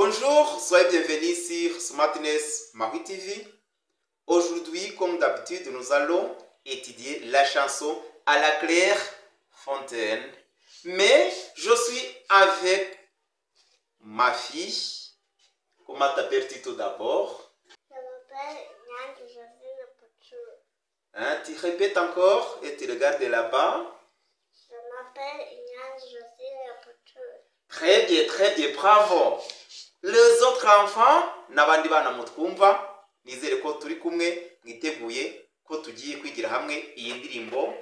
Bonjour, soyez bienvenus sur Smartness Marie TV. Aujourd'hui, comme d'habitude, nous allons étudier la chanson à la claire fontaine. Mais je suis avec ma fille. Comment t'appelles-tu tout d'abord? Je m'appelle Nyan Joséphine Pouchou. Tu répètes encore et tu regardes là-bas. Je m'appelle Nyan Joséphine Pouchou. Très bien, bravo. Les autres enfants, n'abandi bana mutwumva, nizere ko turi kumwe mwiteguye ko tugiye kwigira hamwe iyi ndirimbo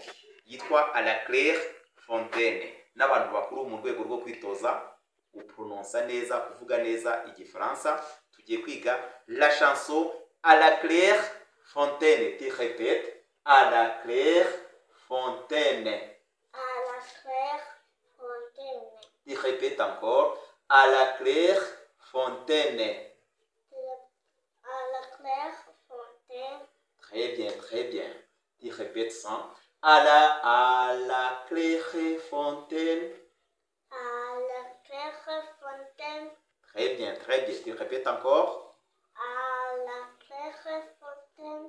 yitwa à la claire fontaine. N'abantu bakuru mu rwego rwo kwitoza guprononsa neza, kuvuga neza igifaransa, tugiye kwiga la chanson à la claire fontaine. Tu répètes à la claire fontaine. À la claire fontaine. Tu répètes encore à la claire fontaine. À la claire fontaine. Très bien. Tu répètes ça. À la claire fontaine. À la claire fontaine. Très bien. Tu répètes encore. À la claire fontaine.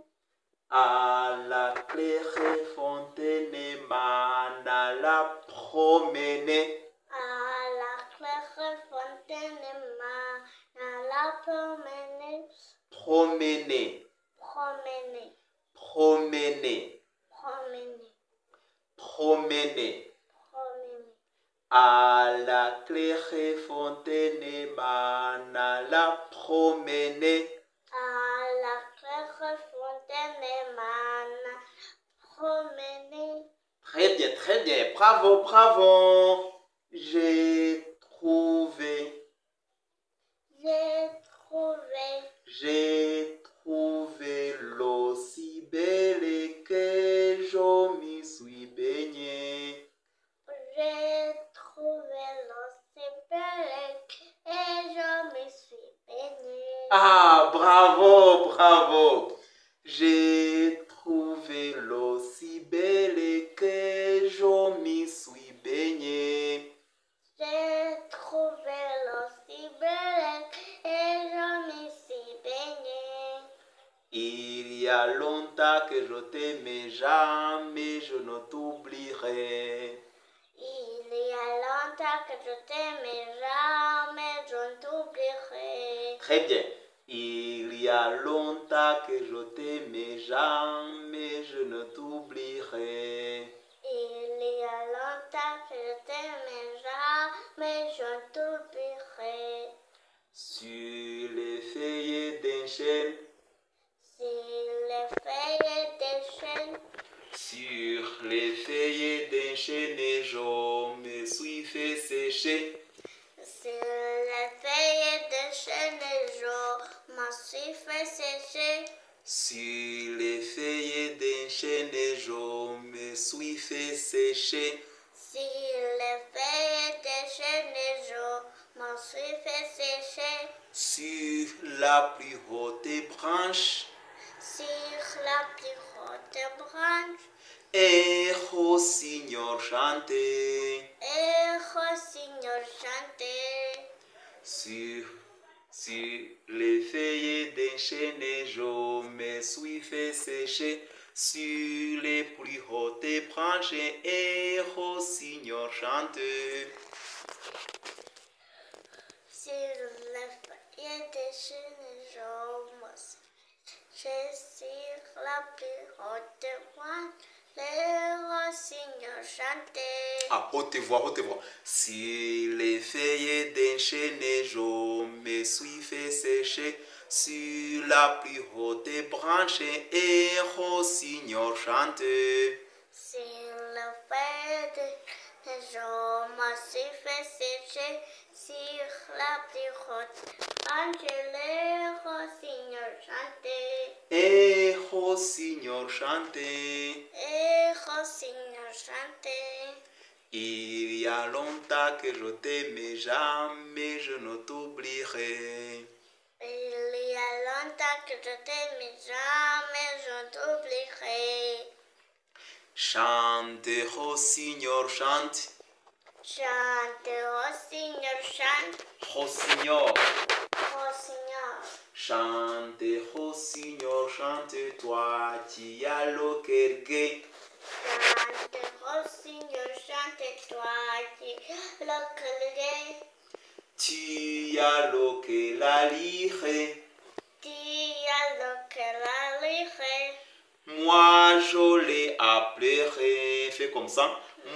À la claire fontaine, mana la promener. À la claire fontaine, la promener. Promener. À la claire fontaine, mana la promener. À la claire fontaine, promener. Très bien. Bravo. J'ai trouvé l'eau si belle que je m'y suis baigné. J'ai trouvé l'eau si belle et je me suis baignée. Ah, bravo. J'ai trouvé l'eau si belle que je m'y suis baigné. J'ai trouvé l'eau si belle et je me suis baignée. Il y a longtemps que je t'aimais, jamais je ne t'oublierai. Il y a longtemps que je t'aimais, jamais je ne t'oublierai. Très bien. Il y a longtemps que je t'aimais, jamais je ne t'oublierai. Il y a longtemps que je t'aimais, jamais je ne t'oublierai. Sur les feuilles d'un chêne, sur les feuilles d'un chêne, je me suis fait sécher. Sur les feuilles de chêne, je m'en suis fait sécher. Sur les feuilles d'un chêne, je me suis fait sécher. Sur les feuilles de chêne, je m'en suis fait sécher. Sur la plus haute branche, Sur la plus haute branche, et rossignol chantait. et rossignol chantait. Sur les feuilles d'un chêne, je me suis fait sécher. Sur les plus hautes branches, et rossignol chantait. Sur les feuilles de chêne, je me suis séché. Sur la plus haute branche, les rossignols chantaient. Ah, haute voix. Sur les feuilles d'un chêne, je me suis fait sécher. Sur la plus haute branche, et rossignol chantait. Sur les feuilles de chêne, je me suis fait sécher. Sur la plus haute branche, les rossignols chantaient. Et rossignol chantait. Et rossignols chantaient. Il y a longtemps que je t'aimais, jamais je ne t'oublierai. Il y a longtemps que je t'aimais, jamais je ne t'oublierai. Chante, rossignol, chante. Chante, Rossignol, chante, Rossignol. Rossignol. Chante, Rossignol, chante, toi qui as le cœur gai. Chante, Rossignol, chante, toi qui le cœur. Tu as le cœur la lire. Tu as le cœur à lire. Moi je l'ai appelé. Fais comme ça.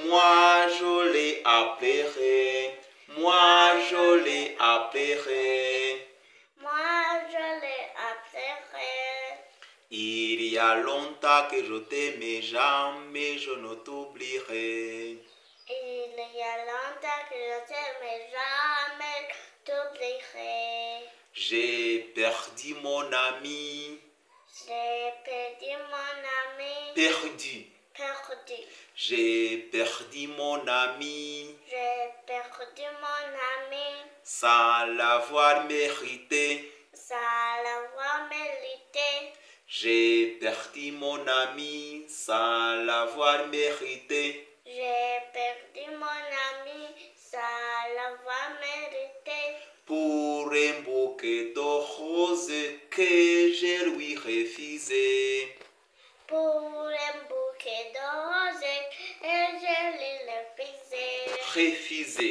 Moi je l'ai appelé. Moi je l'ai appelé. Moi, je l'ai appelé. Il y a longtemps que je t'aimais, jamais je ne t'oublierai. Il y a longtemps que je t'aimais, jamais t'oublierai. J'ai perdu mon ami. J'ai perdu mon ami. Perdu. Perdu. J'ai perdu mon ami. J'ai perdu mon ami. Sans l'avoir mérité. Sans l'avoir mérité. J'ai perdu mon ami sans l'avoir mérité. J'ai perdu mon ami sans l'avoir mérité. Pour un bouquet de roses que je lui refusais. Pour un bouquet de roses et je lui refusais. Refusé.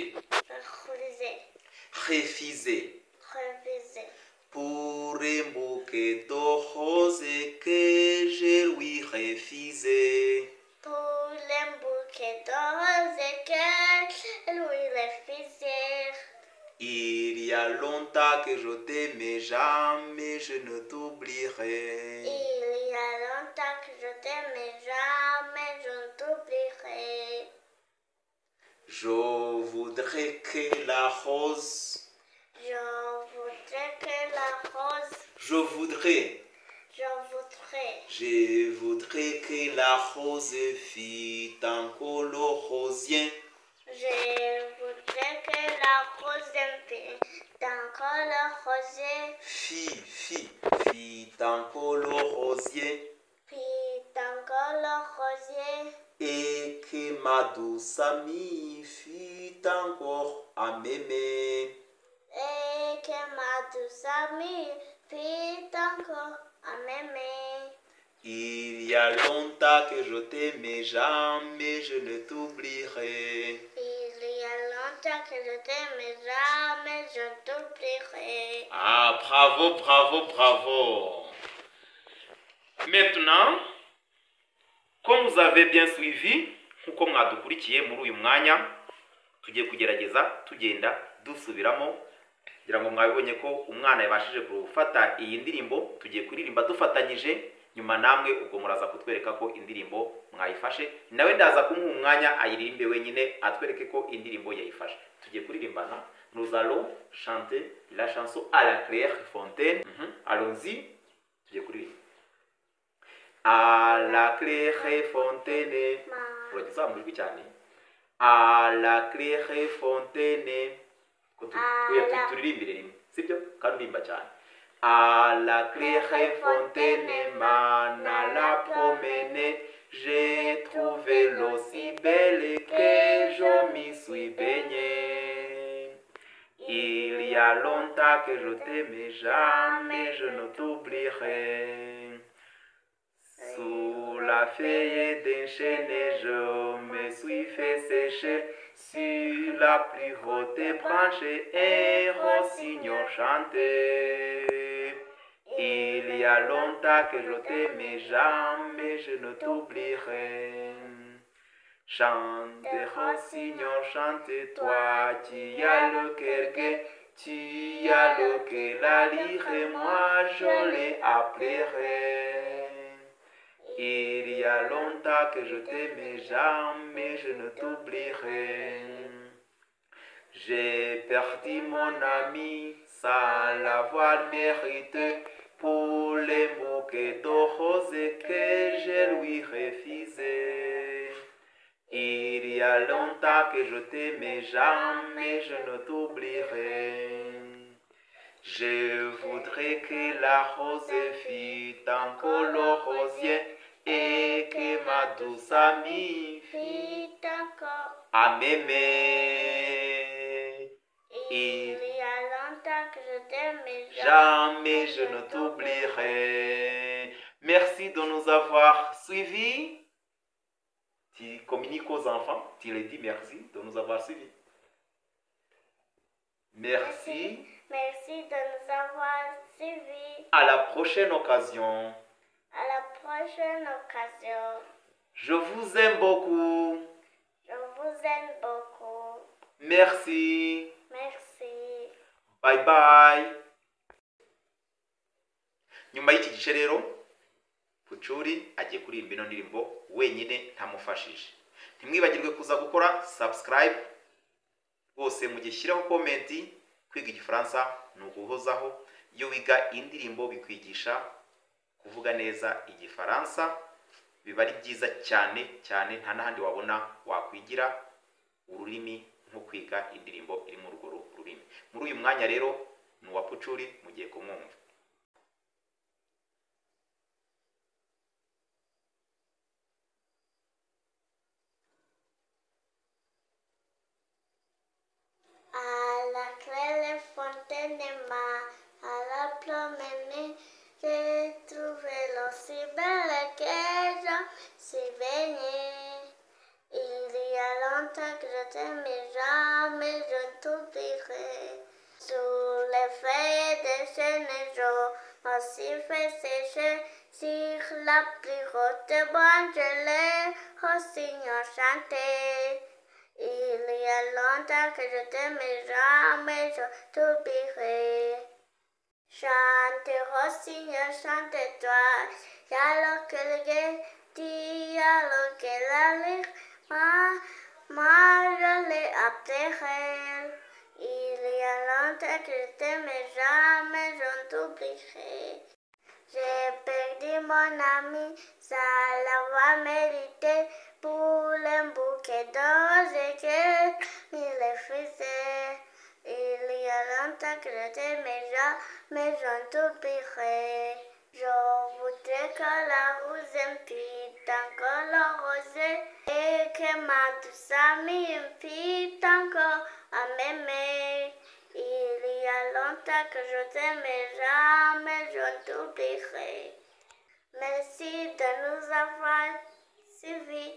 Refusé. Refusé. Refusé. Pour un bouquet de roses que je lui refusais. Pour un bouquet de roses que lui refusait. Il y a longtemps que je t'aimais, jamais je ne t'oublierai. Il y a longtemps que je t'aimais, jamais je ne t'oublierai. Je voudrais que la rose. Je voudrais que la rose. Je voudrais. Je voudrais. Je voudrais que la rose fît encore le rosien. Je voudrais que la rose fît encore le rosier. Fît encore le rosier. Fît encore le rosier. Et que ma douce amie fît encore à m'aimer. Et que ma douce amie fît encore à m'aimer. Il y a longtemps que je t'aimais, jamais je ne t'oublierai. Il y a longtemps que je t'aimais, jamais je t'oublierai. Ah, bravo, bravo, bravo. Maintenant, comme vous avez bien suivi, nkuko mwadukurikiye muri uyu mwanya, tugiye kugerageza tugenda dusubiramo kugira ngo mwabibonye ko umwana yabashije gufata iyi ndirimbo, tugiye kuririmba dufatanyije, nyuma namwe ubwo muraza kutwereka ko indirimbo mwayifashe, nawe ndaza kumuha umwanya ayiririmbe wenyine atwereke ko indirimbo yayifashe. Tugiye kuririmbana. Nous allons chanter la chanson à la Claire Fontaine. Allons-y. Tugiye kuririmba. À la Claire Fontaine. Uragiza amujwi cyane. À la Claire Fontaine. Turirimbire rimwe, sibyo? Kandi urimba cyane. À la Claire Fontaine, m'en alla promener, j'ai trouvé l'eau si belle que je m'y suis baigné. Il y a longtemps que je t'aimais, jamais je ne t'oublierai. Sous la feuille d'un chêne, je me suis fait sécher. Sur la plus haute branche, un rossignol chantait. Il y a longtemps que je t'aimais, jamais je ne t'oublierai. Chante, rossignol, chante, toi qui as le cœur gai, tu as le cœur à lire, et moi je l'ai appellerai. Il y a longtemps que je t'aimais, jamais je ne t'oublierai. J'ai perdu mon ami sans l'avoir mérité, pour les bouquets de roses que je lui refusais. Il y a longtemps que je t'aimais, jamais je ne t'oublierai. Je voudrais que la rose fît encore le rosier, et que ma douce amie Fît encore à m'aimer. Il y a longtemps que je t'aime, mais Jamais je ne t'oublierai. Merci de nous avoir suivis. Tu communiques aux enfants, tu les dis merci de nous avoir suivis. Merci. Merci de nous avoir suivis. À la prochaine occasion. À la prochaine occasion. Je vous aime beaucoup. Je vous aime beaucoup. Merci. Merci. Bye bye. Nyuma y'iki gice rero Pucuri agiye kuririmba ino ndirimbo wenyine ntamufashije. Ntimwibagirwe kuza gukora subscribe. Bose mugishyiraho komenti. Kwiga igifaransa ni uguhozaho. Iyo wiga indirimbo bikwigisha kuvuga neza igifaransa. Biba ari byiza cyane cyane, nta n'ahandi wabona wakwigira ururimi nko kwiga indirimbo iri mu rugo rurimi. Muri uyu mwanya rero ni uwa Pucuri mugiye kumwumva. À la claire fontaine à la promenade, j'ai trouvé l'eau si belle que j'en suis baignée. Il y a longtemps que je t'aime, mais jamais je ne t'oublierai. Sous les feuilles des chênes, je me suis fait sécher. Sur la plus haute branche, les rossignols chantaient. Il y a longtemps que je t'aime, mais jamais je t'oublierai. Chante, rossignol, chante-toi. Alors que le guet dit, alors que la lyre, moi je l'ai après. Il y a longtemps que je t'aime, mais jamais je ne t'oublierai. J'ai perdu mon ami, ça l'avoir mérité. Pour un bouquet de roses que il les faisait. Il y a longtemps que je t'aime, mais je ne t'oublierai. Je voudrais que la rose invite encore le rosée et que ma douce amie invite encore à m'aimer. Il y a longtemps que je t'aime, mais jamais je ne t'oublierai. Merci de nous avoir suivis.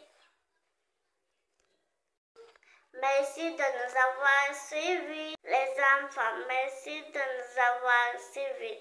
Merci de nous avoir suivis, les enfants. Merci de nous avoir suivis.